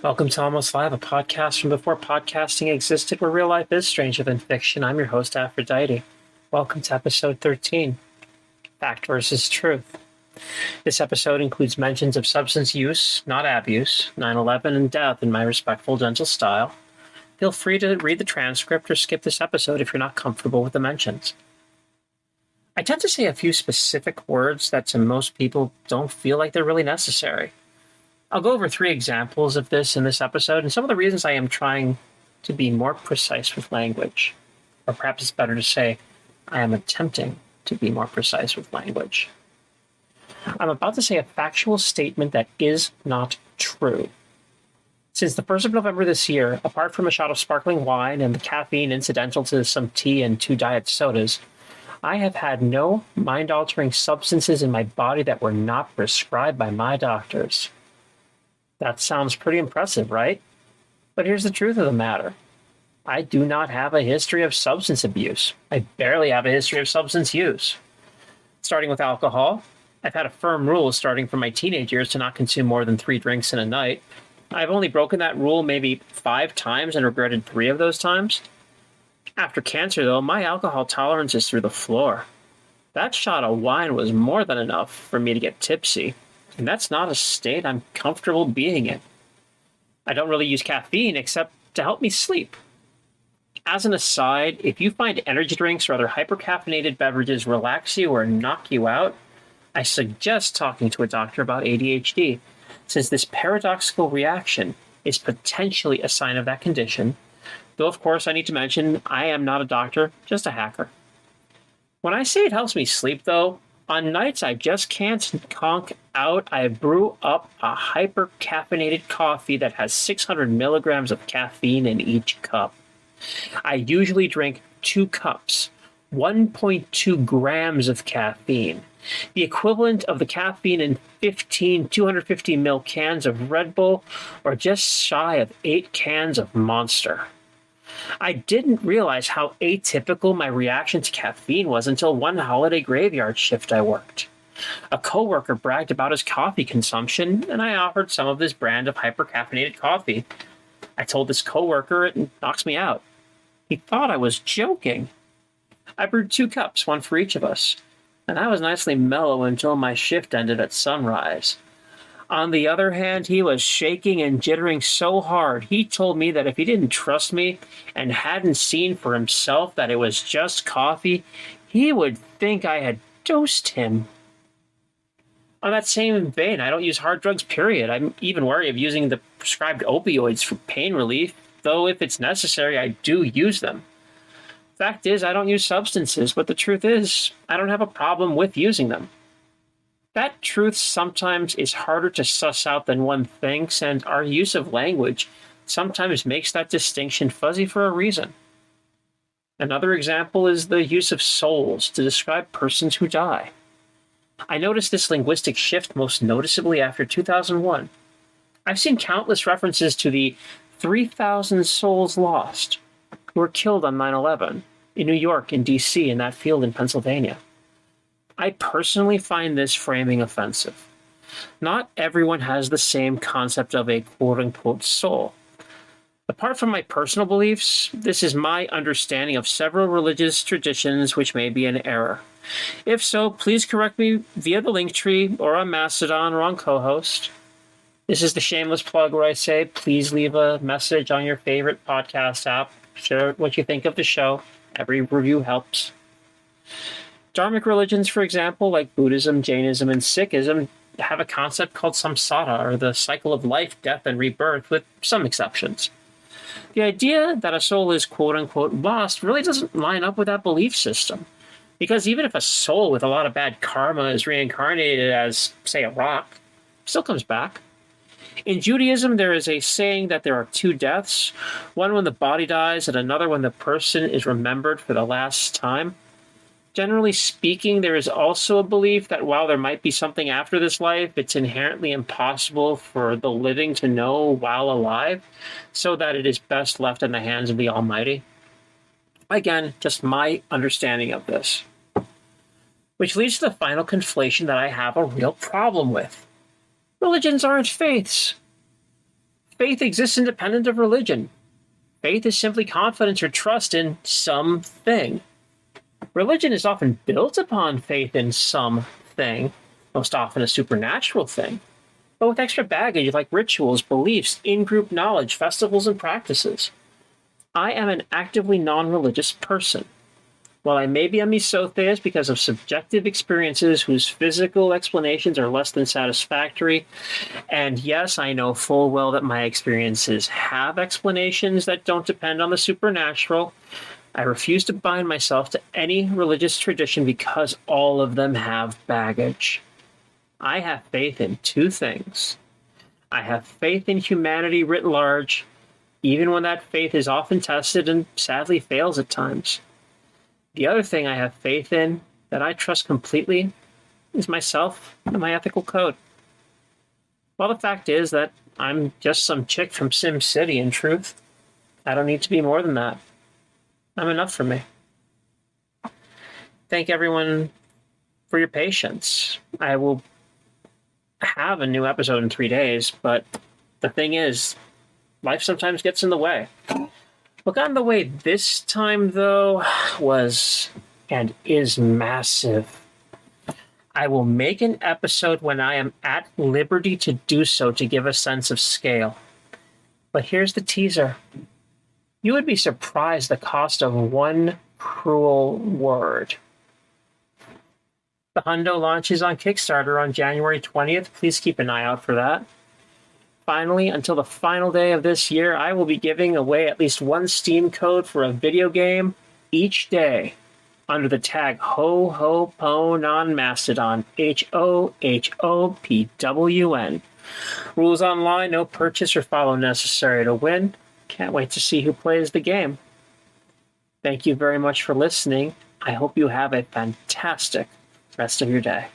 Welcome to Almost Live, a podcast from before podcasting existed where real life is stranger than fiction. I'm your host, Aphrodite. Welcome to episode 13, Fact versus Truth. This episode includes mentions of substance use, not abuse, 9/11, and death in my respectful, gentle style. Feel free to read the transcript or skip this episode if you're not comfortable with the mentions. I tend to say a few specific words that to most people don't feel like they're really necessary. I'll go over 3 examples of this in this episode and some of the reasons I am trying to be more precise with language. Or perhaps it's better to say, I am attempting to be more precise with language. I'm about to say a factual statement that is not true. Since the 1st of November this year, apart from a shot of sparkling wine and the caffeine incidental to some tea and 2 diet sodas, I have had no mind-altering substances in my body that were not prescribed by my doctors. That sounds pretty impressive, right? But here's the truth of the matter. I do not have a history of substance abuse. I barely have a history of substance use. Starting with alcohol, I've had a firm rule starting from my teenage years to not consume more than 3 drinks in a night. I've only broken that rule maybe 5 times and regretted 3 of those times. After cancer, though, my alcohol tolerance is through the floor. That shot of wine was more than enough for me to get tipsy. And that's not a state I'm comfortable being in. I don't really use caffeine except to help me sleep. As an aside, if you find energy drinks or other hypercaffeinated beverages relax you or knock you out, I suggest talking to a doctor about ADHD, since this paradoxical reaction is potentially a sign of that condition. Though, of course, I need to mention I am not a doctor, just a hacker. When I say it helps me sleep, though, on nights I just can't conk out, I brew up a hyper-caffeinated coffee that has 600 milligrams of caffeine in each cup. I usually drink 2 cups, 1.2 grams of caffeine, the equivalent of the caffeine in 15 250 ml cans of Red Bull, or just shy of 8 cans of Monster. I didn't realize how atypical my reaction to caffeine was until one holiday graveyard shift I worked. A coworker bragged about his coffee consumption, and I offered some of this brand of hypercaffeinated coffee. I told this coworker it knocks me out. He thought I was joking. I brewed 2 cups, 1 for each of us, and I was nicely mellow until my shift ended at sunrise. On the other hand, he was shaking and jittering so hard, he told me that if he didn't trust me and hadn't seen for himself that it was just coffee, he would think I had dosed him. On that same vein, I don't use hard drugs, period. I'm even wary of using the prescribed opioids for pain relief, though if it's necessary, I do use them. Fact is, I don't use substances, but the truth is, I don't have a problem with using them. That truth sometimes is harder to suss out than one thinks, and our use of language sometimes makes that distinction fuzzy for a reason. Another example is the use of souls to describe persons who die. I noticed this linguistic shift most noticeably after 2001. I've seen countless references to the 3,000 souls lost who were killed on 9/11 in New York, in D.C., in that field in Pennsylvania. I personally find this framing offensive. Not everyone has the same concept of a quote-unquote soul. Apart from my personal beliefs, this is my understanding of several religious traditions which may be in error. If so, please correct me via the Linktree or on Mastodon or on Co-host. This is the shameless plug where I say please leave a message on your favorite podcast app. Share what you think of the show. Every review helps. Dharmic religions, for example, like Buddhism, Jainism, and Sikhism, have a concept called samsara, or the cycle of life, death, and rebirth, with some exceptions. The idea that a soul is quote-unquote lost really doesn't line up with that belief system, because even if a soul with a lot of bad karma is reincarnated as, say, a rock, it still comes back. In Judaism, there is a saying that there are 2 deaths, one when the body dies and another when the person is remembered for the last time. Generally speaking, there is also a belief that while there might be something after this life, it's inherently impossible for the living to know while alive, so that it is best left in the hands of the Almighty. Again, just my understanding of this. Which leads to the final conflation that I have a real problem with. Religions aren't faiths. Faith exists independent of religion. Faith is simply confidence or trust in something. Religion is often built upon faith in something, most often a supernatural thing, but with extra baggage like rituals, beliefs, in-group knowledge, festivals, and practices. I am an actively non-religious person. While I may be a mesotheist because of subjective experiences whose physical explanations are less than satisfactory, and yes, I know full well that my experiences have explanations that don't depend on the supernatural, I refuse to bind myself to any religious tradition because all of them have baggage. I have faith in two things. I have faith in humanity writ large, even when that faith is often tested and sadly fails at times. The other thing I have faith in, that I trust completely, is myself and my ethical code. Well, the fact is that I'm just some chick from Sim City, in truth. I don't need to be more than that. I'm enough for me. Thank everyone for your patience. I will have a new episode in 3 days, but the thing is, life sometimes gets in the way. What got in the way this time, though, was and is massive. I will make an episode when I am at liberty to do so to give a sense of scale. But here's the teaser. You would be surprised the cost of one cruel word. The Hundo launches on Kickstarter on January 20th. Please keep an eye out for that. Finally, until the final day of this year, I will be giving away at least one Steam code for a video game each day under the tag HoHoPwn on Mastodon, HOHOPWN. Rules online, no purchase or follow necessary to win. Can't wait to see who plays the game. Thank you very much for listening. I hope you have a fantastic rest of your day.